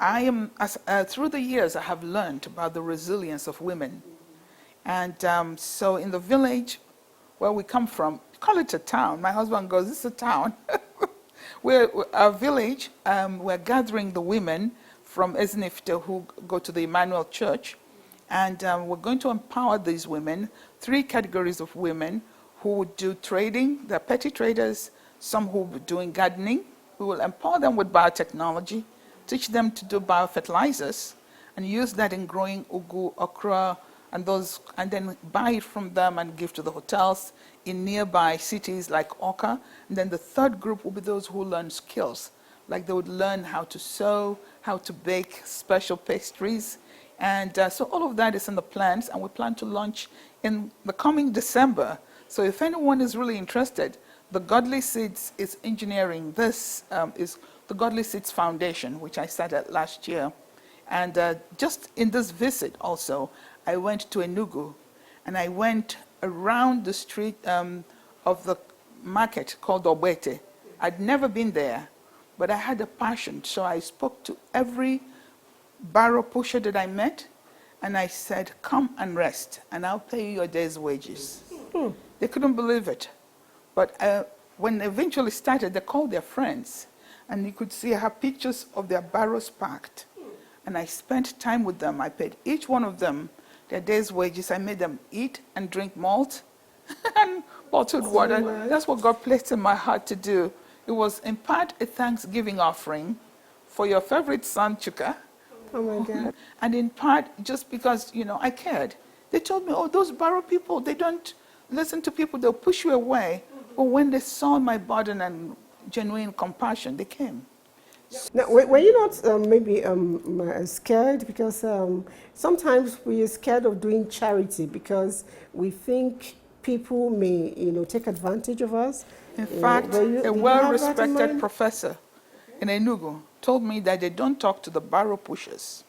through the years, I have learned about the resilience of women. And so in the village where we come from, call it a town. My husband goes, this is a town. We're a village, we're gathering the women from Eznifte who go to the Emmanuel Church. And we're going to empower these women, 3 categories of women who would do trading. They're petty traders, some who will be doing gardening. We will empower them with biotechnology, teach them to do biofertilizers, and use that in growing ugu, okra, and then buy it from them and give to the hotels in nearby cities like Oka. And then the third group will be those who learn skills, like they would learn how to sew, how to bake special pastries. And so all of that is in the plans, and we plan to launch in the coming December. So if anyone is really interested, the Godly Seeds is engineering. This is the Godly Seeds Foundation, which I started last year. And just in this visit also, I went to Enugu, and I went around the street of the market called Obete. I'd never been there, but I had a passion. So I spoke to every barrow pusher that I met, and I said, come and rest, and I'll pay you your day's wages. They couldn't believe it. But when they eventually started, they called their friends, and you could see I have pictures of their barrows packed. And I spent time with them. I paid each one of them their day's wages. I made them eat and drink malt and bottled water. Nice. That's what God placed in my heart to do. It was in part a Thanksgiving offering for your favorite son, Chuka. Oh my God. And in part, just because, I cared. They told me, oh, those barrow people, they don't listen to people, they'll push you away. But when they saw my burden and genuine compassion, they came. Now, were you not maybe scared? Because sometimes we are scared of doing charity because we think people may, take advantage of us. In fact, a well-respected professor in Enugu told me that they don't talk to the barrow pushers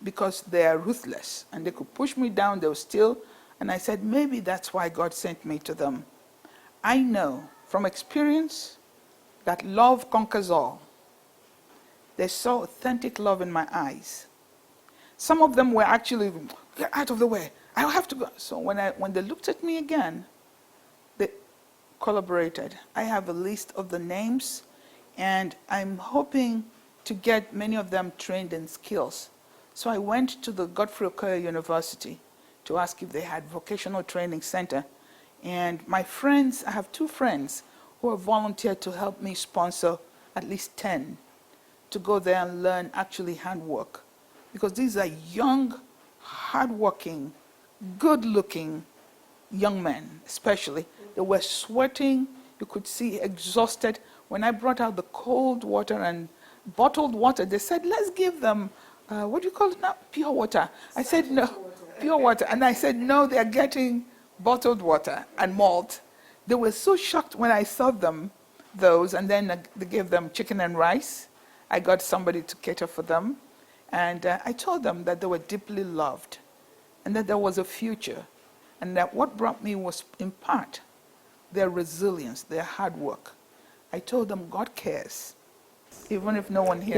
because they are ruthless, and they could push me down, they will steal. And I said, maybe that's why God sent me to them. I know from experience that love conquers all. They saw authentic love in my eyes. Some of them were actually, get out of the way, I have to go. So when they looked at me again, they collaborated. I have a list of the names, and I'm hoping to get many of them trained in skills. So I went to the Godfrey Okoye University to ask if they had vocational training center. And my friends, I have 2 friends who have volunteered to help me sponsor at least 10 to go there and learn actually handwork. Because these are young, hardworking, good-looking young men, especially. They were sweating, you could see exhausted. When I brought out the cold water and bottled water, they said, let's give them, what do you call it now? Pure water. I said, no, pure water. And I said, no, they're getting bottled water and malt. They were so shocked when I served them those, and then they gave them chicken and rice. I got somebody to cater for them. And I told them that they were deeply loved and that there was a future. And that what brought me was, in part, their resilience, their hard work. I told them God cares, even if no one hears.